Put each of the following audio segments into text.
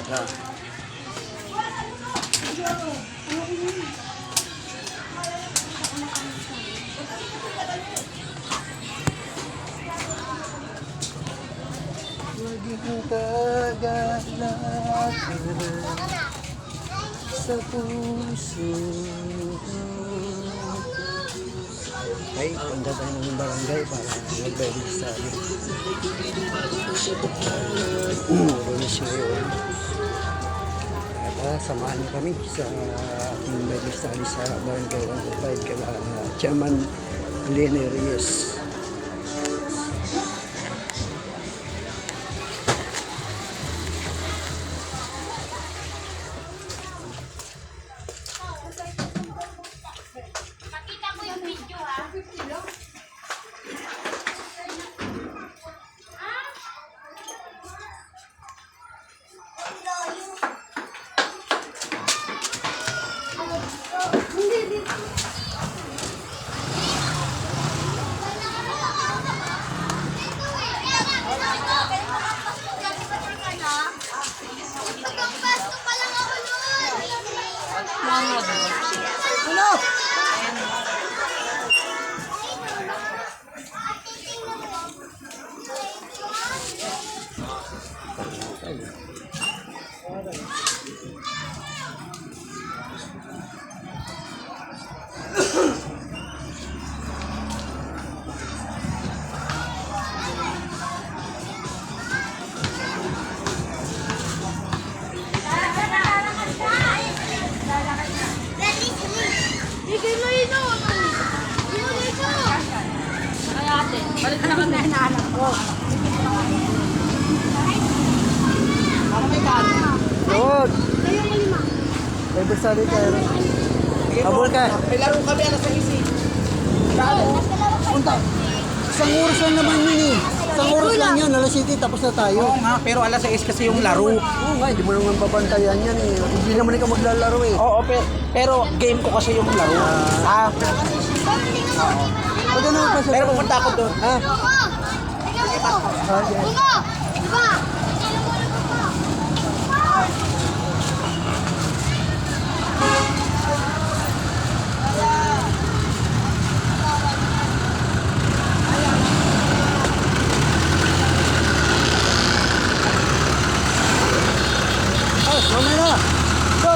Ah. Magiging kagalakan sa puso. Okay, punta tayo ng barangay para mag-register. Lunes ngayon. At samahan niyo kami sa ating register sa barangay 105 kala Chairman Lene Reyes. Balik na naman na hinahanap ko. Ako may kano. Good! May basali kayo. Habol ka. May laro kami alas sa isi. Kano? Punta. Isang oras lang naman yun eh. Isang oras lang yun. Alas 7 tapos na tayo. Oo nga, pero alas 6 kasi yung laro. Oo nga, hindi mo naman babantayan yan eh. Hindi naman ikaw maglalaro eh. Oo, pero game ko kasi yung laro. Oo. Pag ano kasi... Pero pupunta ako doon. Ha? Ah, yes. Mamaya na! Go!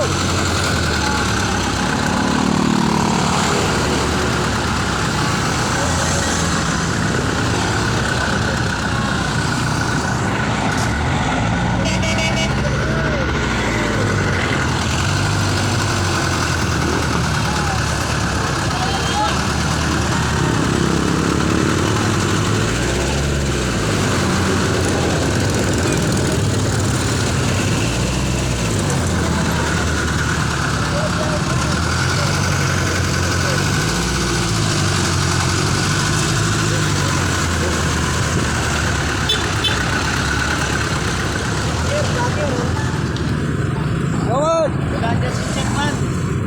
Gawad!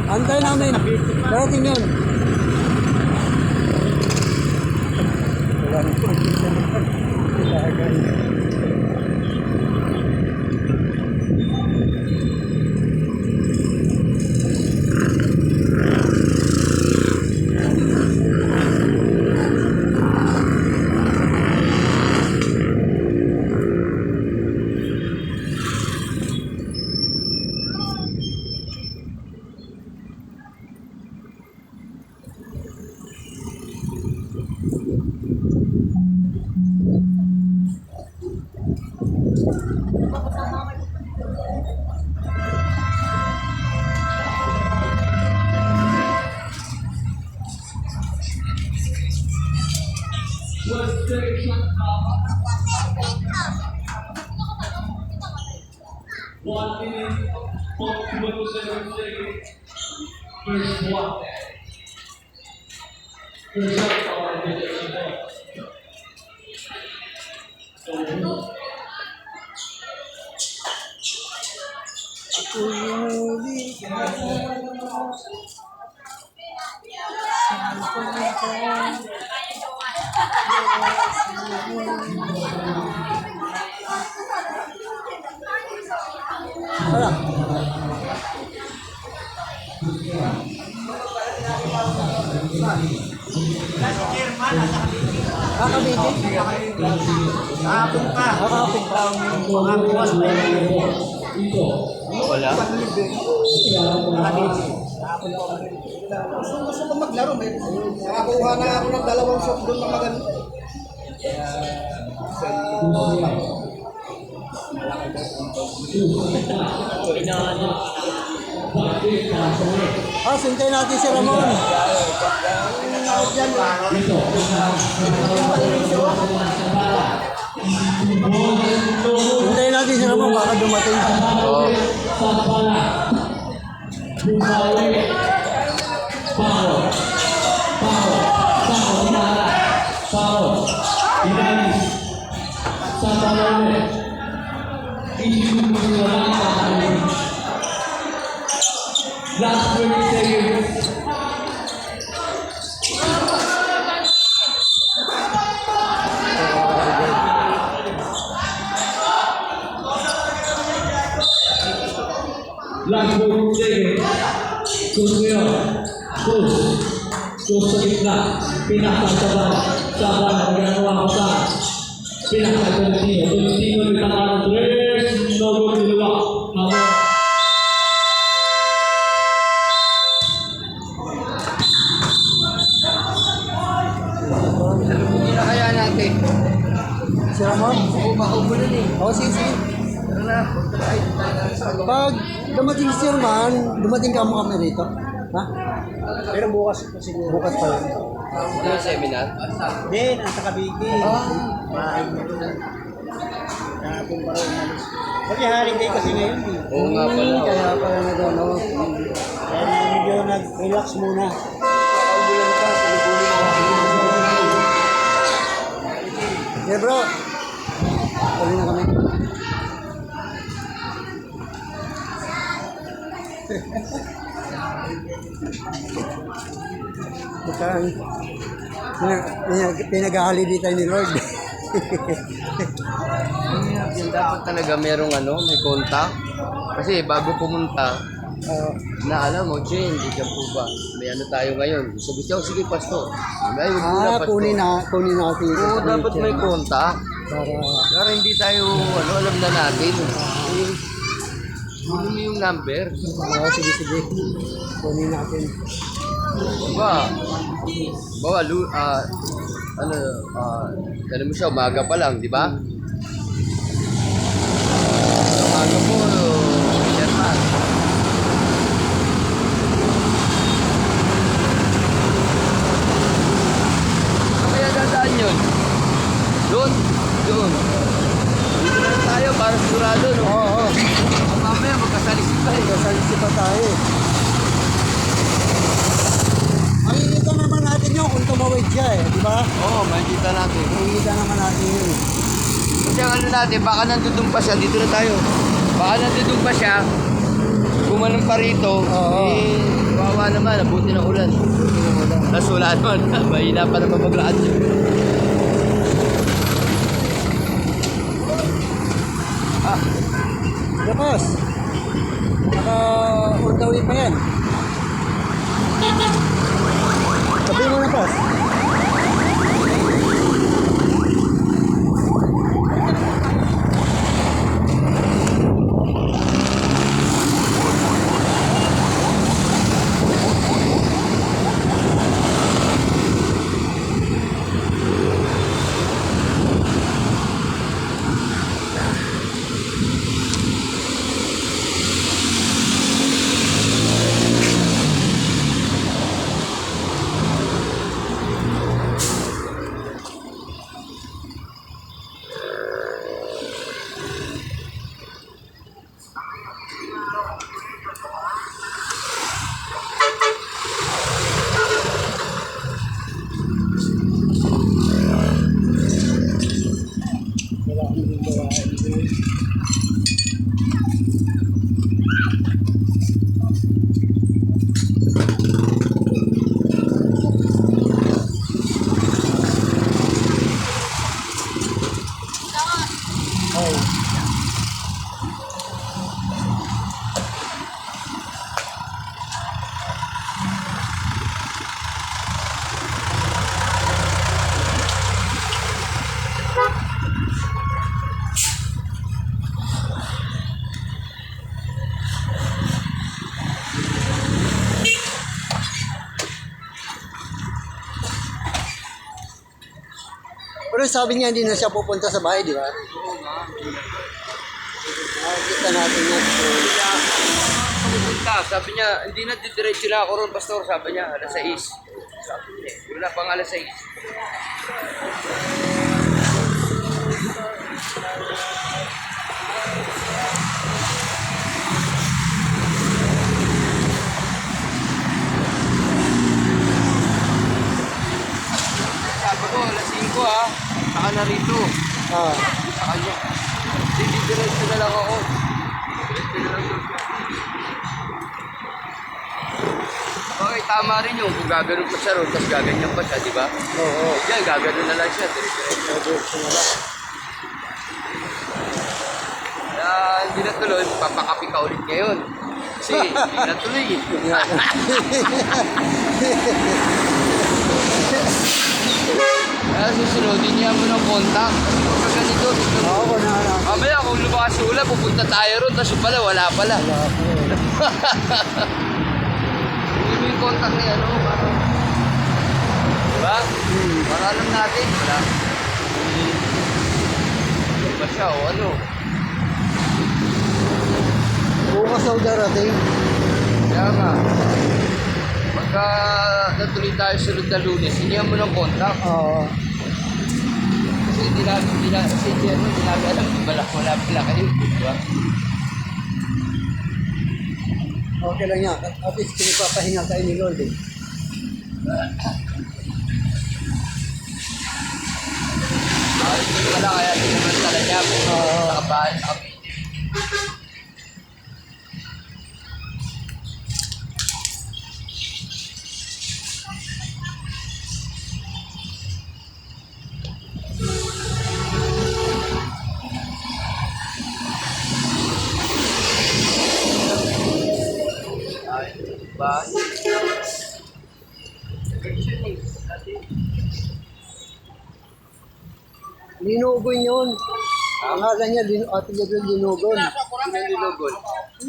Antay namin. Darating yun. Wala na po. Wala. Kakabiti? Kahapon pa. Kakapit pa. Wala. Gusto ko maglaro, may nakakuha na ako ng 2 shot doon na maganda. Sintay natin si Ramon. Sintay natin si Ramon, baka dumating. Last 20 seconds. Last 20 seconds. Terus ngayon. Terus sa gitna. Pinakasabay. Sabay na ginagawa ko sa pinakasabay. Tuluntin mo yung tangan ng 3. Nogo dalawa. Ako. Kaya natin. Si Ramon? Maubulan eh. Sige. Pag dumating si Ramon, dumating ka mo kami rito. Ha? Pero bukas pa siguro. Bukas pa yun. Yung seminar? Hindi, nasa Cavite. Bahay na doon. Kahapon pa rin umalis. Kasi holiday kasi ngayon eh. Oo nga pala. Kaya pala na doon. No? Kaya medyo nag-relax muna. Yeah bro. Uwi na kami. Bukan. Pinag-holiday tayo ni Lord. Yung dapat talaga merong may contact. Kasi bago pumunta, na alam mo, Jane, hindi ka po ba? May tayo ngayon. Gusto ko, sige, pasto. Ay, wag muna, pasto. kunin natin. Oo, dapat may contact. Para Para hindi tayo, alam na natin. Kunin mo yung number. sige. Kunin natin. Bawa, mo siya, umaga pa lang, di ba? Umaga po, Sherman. Kaya dadaan yun. Doon. Dito na tayo para sigurado, no? Oo. Mamaya magkasalisip tayo. Kasalisi pa tayo. Makikita naman natin yun kung tumawid siya di ba? Oo, makikita natin. Makikita naman natin yun. Kasi ang natin, baka nandun pa siya, dito na tayo. Baka nandun pa siya, gumanon pa rito, kawawa naman, nabuti ng ulan. Tapos wala naman, mahina pa naman maglaan siya. Tapos, on the way pa yan. Sabi mo na, boss. sabi niya hindi na siya pupunta sa bahay, di ba? Kita natin yan. So, Pupunta, sabi niya, hindi na didiretso na ako ron, pastor. Sabi niya, alas 6. Sabi niya, wala pang alas 6. Sabi ko, alas 5 ha. Saka na rito. ah, Sa kanya. Hindi, diretso na lang ako. Diretso na lang doon. Okay, tama rin yung kung gaganon pa siya ron, tapos gaganyan pa siya, di ba? oo. Diyan, gaganon na lang siya. Diretso na lang. Kaya hindi na tuloy, papakapi ka ulit ngayon. Kasi hindi na tuloy. Kaya susunodin niya mo ng contact. Kasi pag ganito, tignan mo. Oo, na. Mamaya kung lumakas yung ulan, pupunta tayo ron, tapos yung pala, wala pala. Hindi mo yung contact na yan, ano, para... Diba? Para alam natin, wala. Ano ba siya, o ano? Bukas daw darating. Kaya nga. Pagka natuloy tayo sunod na Lunes, hindi mo ng contact. Oo. Kasi hindi namin alam kung wala pala kayo, di ba? Okay lang yan. At least pinapapahinga kayo ni Lord eh. Hindi wala kaya tinaman tala niya kung nakabahan sa kami. Bahay. Linugon yun. Pangalan niya, Ate Gabriel Linugon. Sino nilugol?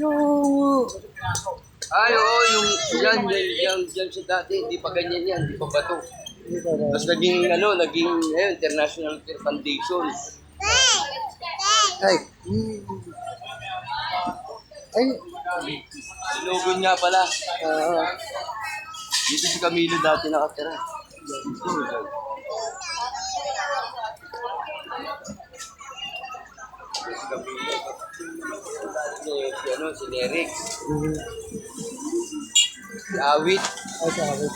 Yung... Ay, oo, yung yan sa dati, hindi pa ganyan yan, hindi pa bato. Tapos naging, International Care Foundation. Ay. Ay. Sinugon nga pala. ah, Dito si Camilo dati nakatira. Dito, dyan. Si Camilo. Si Nerex. Si Awit. ay, sabi.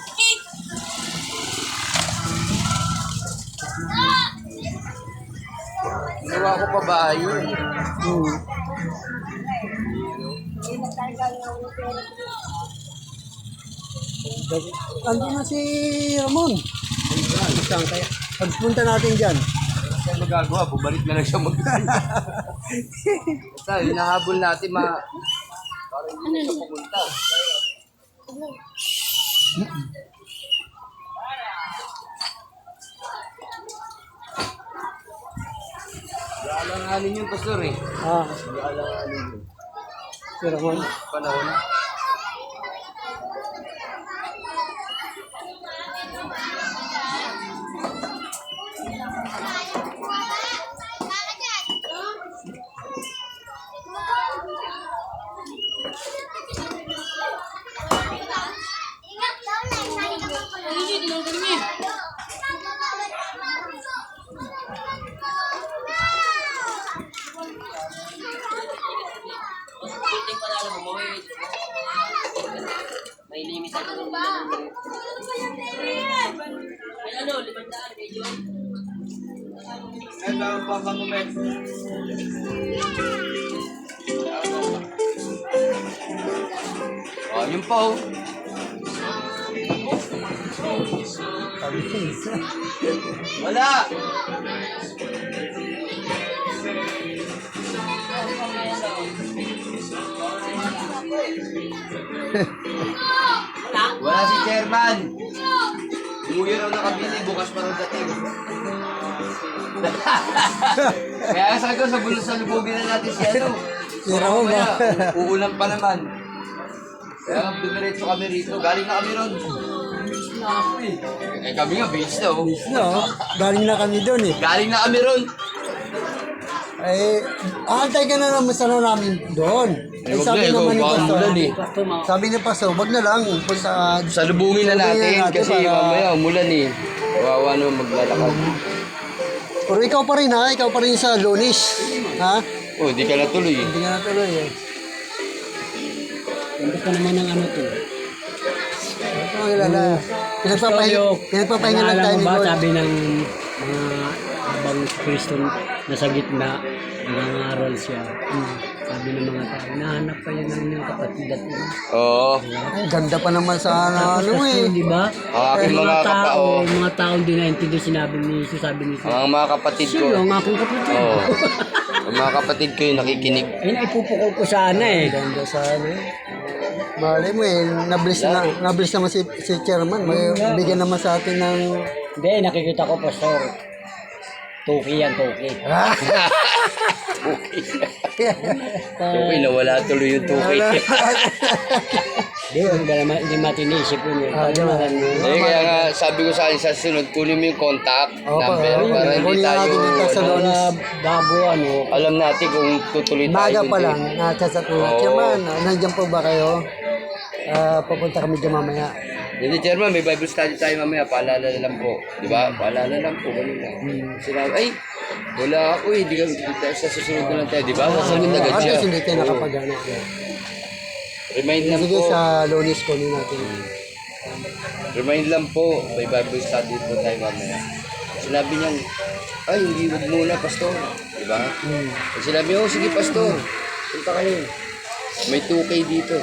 Ginawa ko pa ba yun? Ando na si Ramon. Saan kaya? Pagpunta natin dyan. Saan magagawa? Bumalik na lang siya Basta, hinahabol natin parang hindi siya pumunta. Alanganin yung pastor eh. Alanganin yun. Si Ramon. Panahon. May limit ako. Ay ano, 500 medyo. Ay, meron pa bang moment? Oh, yun pa oh. Wala! Wala si chairman. Umuwi raw na kabili, bukas pa raw dating. Kaya sabi ko, sa lubugin na natin si ano. Si Ramon ba? Uulan pa naman. Kaya dumiretso kami rito. Galing na kami ron. Eh kami nga, base na oh. No, galing na kami doon eh. Galing na kami ron. Eh, aantay ka na naman sana namin doon. Eh, sabi naman ni Pastor, sabi ni Pastor, wag na lang. Punta, Salubungin na natin kasi para- mamaya umulan eh. Wawa naman maglalakad. Pero ikaw pa rin ha, ikaw pa rin sa Lunis. Ha? Oh, di ka natuloy. Hindi nga natuloy eh. Hindi pa naman ang ano to. Ito ang kilala. Pinagpapahinga lang tayo ni ba, Lord. sabi ng mga abang Kristo nasa gitna, nangangaral siya. Sabi ng mga tao, nahanap kayo ng inyong kapatid at ina. Oo. Ang ganda pa naman sa ano eh. Di ba? Ang aking mga kapao. Mga taong di naintindihan sinabi ni Jesus, sabi ni Jesus. Ang mga kapatid ko. Sino ang aking kapatid? Oo. Ang mga kapatid ko yung nakikinig. Ay, naipupukol ko sana eh. Ganda sa ano eh. Malay mo eh, nabilis naman si chairman. May bigyan naman sa atin ng... Hindi, nakikita ko, Pastor. Tuki yan, tuki. Tukay, nawala tuloy yung tukay. Hindi matinisip yun. Eh, kaya nga sabi ko sa akin sa sunod, kunin mo yung contact number para hindi kunin tayo, natin yung sa Lunis. Bago ano, alam natin kung tutuloy tayo. Maga pa hindi. lang, nachasat na. Oo. Chairman, nandiyan po ba kayo? Pupunta kami dyan mamaya. Hindi, Chairman, may Bible study tayo mamaya. Paalala na lang po. Di ba? Paalala lang po. Ganun lang. Sinabi, ay, wala ako eh. Di ka, sa susunod na lang tayo. Di ba? Sasagot agad At siya. least hindi tayo Oo. nakapagana. Remind lang Sige, po. sa Lunis kunin natin. Remind lang po. May Bible study po tayo mamaya. Sinabi niya, ay, hindi wag muna, Pastor. Di ba? Pag sinabi niya, oh, sige, Pastor. Punta kayo. May 2K dito.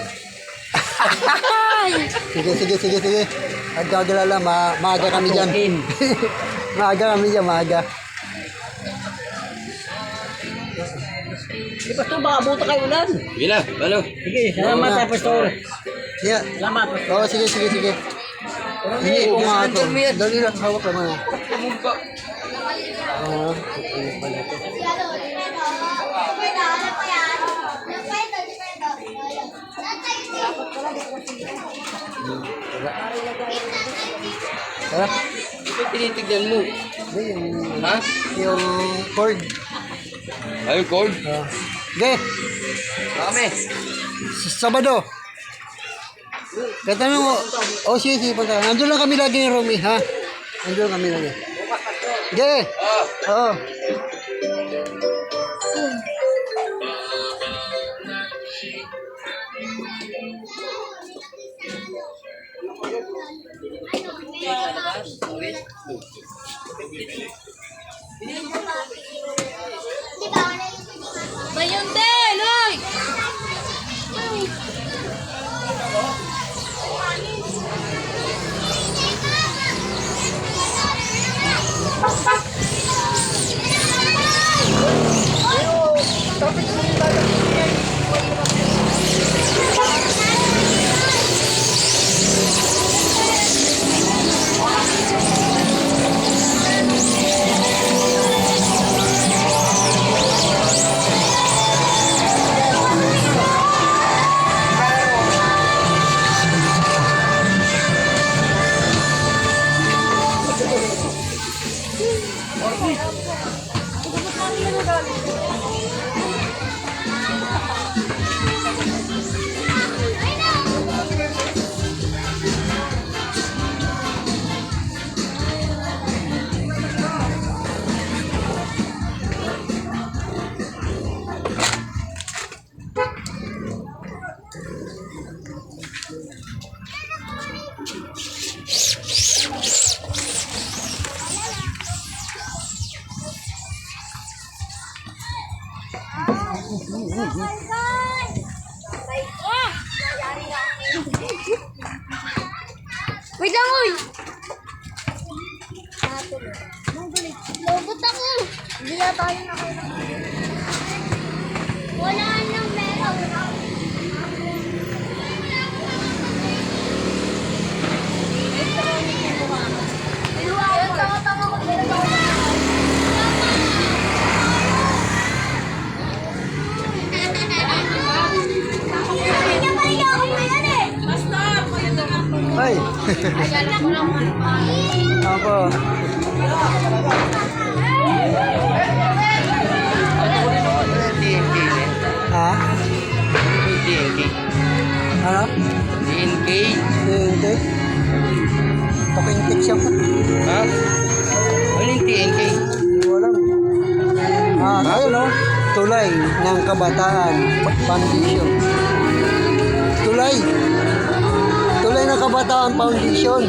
Sige. At kagalala, maaga kami dyan. Maaga kami dyan, maaga. Di Pastor, baka buta kayo ulan. Sige na, ano? Sige, salamat tayo, Pastor. Yeah. Salamat, Pastor. Oo, sige. Hindi ko nga ito. Dali lang, hawak naman. Ano pala ito? Sarap. Ito tinitignan mo. Hindi, Ha? yung cord. Ay, yung cord. Okay, Kami. Sabado. Katanong mo, sige, punta. Nandun lang kami lagi ni Romy, ha? Nandun lang kami lagi. Okay. Oo. Bayonte, Loy! Wait lang, uy! Logot ako! Hindi na tayo nakailangan. Wala nang meron. Ayun, tama-tama ko. Ay. Ayan ako lang Tulay ng Kabataan Foundation. Tulay. Tulay ng Kabataan Foundation.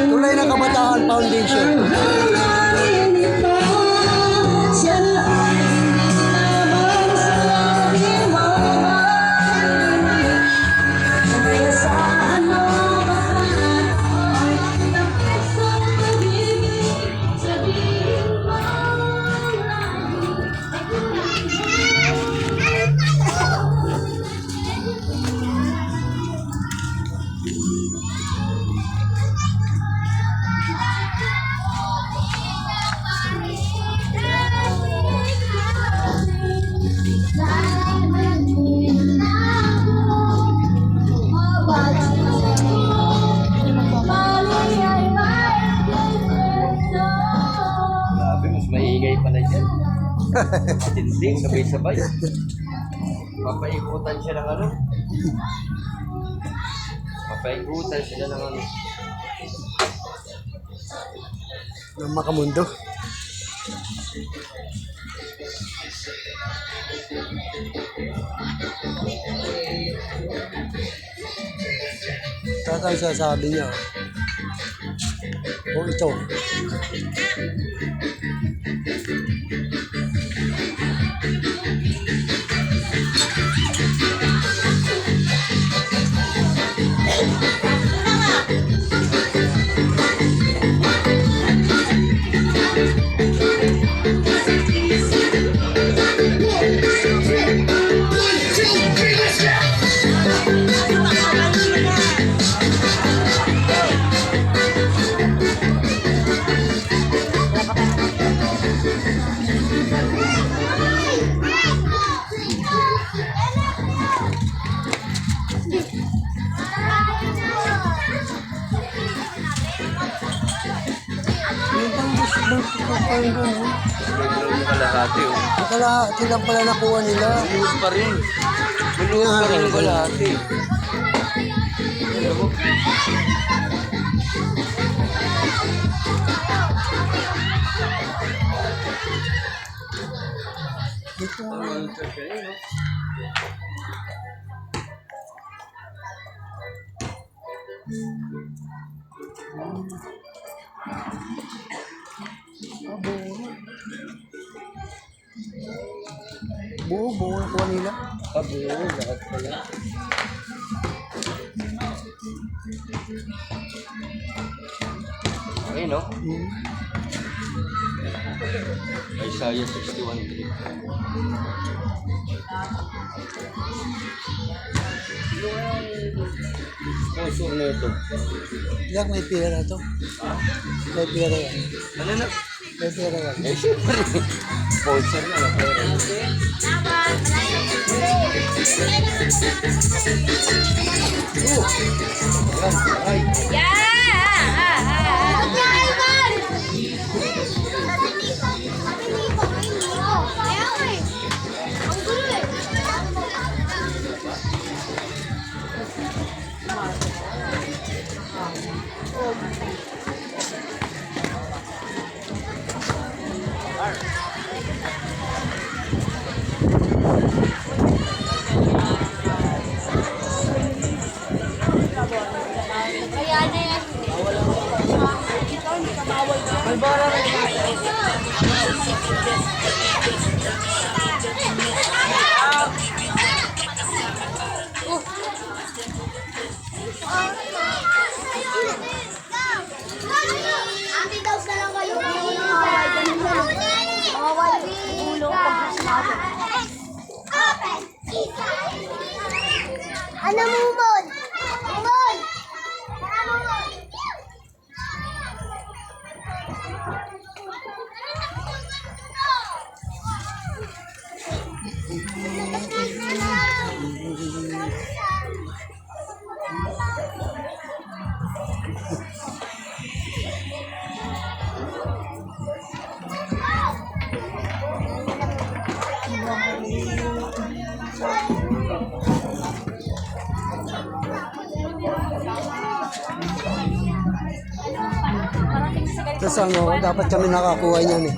Tulay ng Kabataan Foundation. Grabe, mas maingay pala dyan. Hindi, sabay-sabay. Papaikutan siya ng ano. Papaikutan sila ng ano. Ng Makamundo. Tatay sasabi niya. O ito. Yung kalahati oh. Kalahati lang pala nakuha nila. Luluhod pa rin. Luluhod pa rin yung kalahati. Alam mo? Buo nakuha nila. Buo, lahat pala. Ayun no? Isaiah 61:3. Sponsor na ito. Yak, may pera to. May pera yan. Ano na? May pera yan. Eh, syempre. Sponsor na. Ay. Anti-douse na lang kayo. Ano mo, Mon? Mon! Ano mo? Tapos ano, dapat kami nakakuha niyan eh.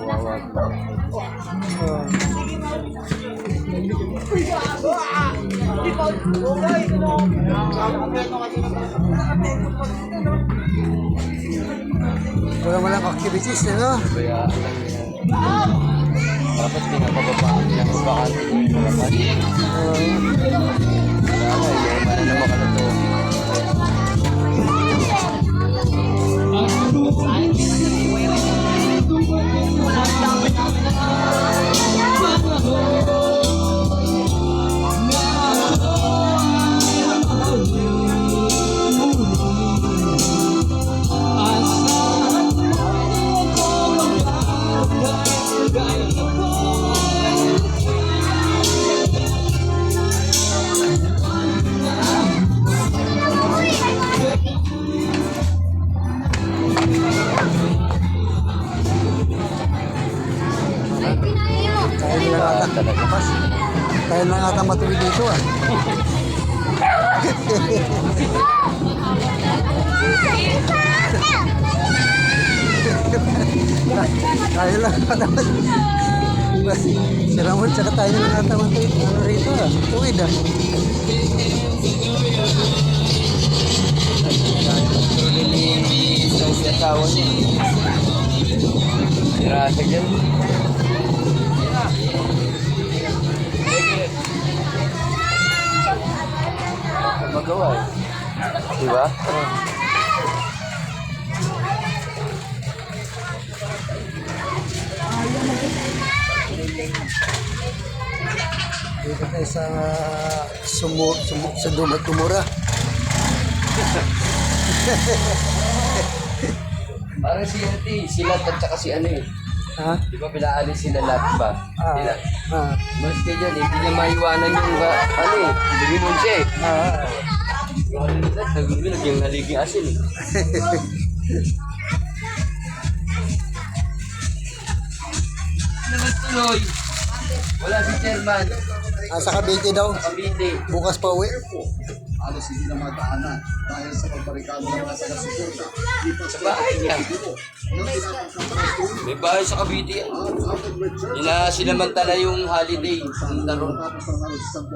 Wala mo lang activities, ano? Kaya, dapat pinapababaan yung palabas. Wala na, yung mana naman ka na to. Kaya na lang ata. Pas. Kaya na lang ata matuloy dito, ah. Kaya lang ata. Si Ramon, tsaka tayo na lang ata matuloy. Ano rito, ah. Tuwid, ah. Isang asawa niya. Sirasa dyan. Magawa eh. Diba? Dito tayo sa sa Tumura. Parang si sila at saka si ano eh. Ha? Di ba pinaalis sila lahat ba? Sila. Mas kayo dyan, hindi niya maiwanan yung ano eh. Luminon siya eh. Yung ano nila, nagugulag yung haliging asin eh. Naman tuloy. Wala si chairman. Sa Cavite daw. Cavite. Bukas pa uwi. Alos hindi na madaanan dahil sa pagbarikado ng mga taga-suporta. Sa bahay niya. May bahay sa Cavite yan. Sinamantala yung holiday. Ang laro. Tapos ng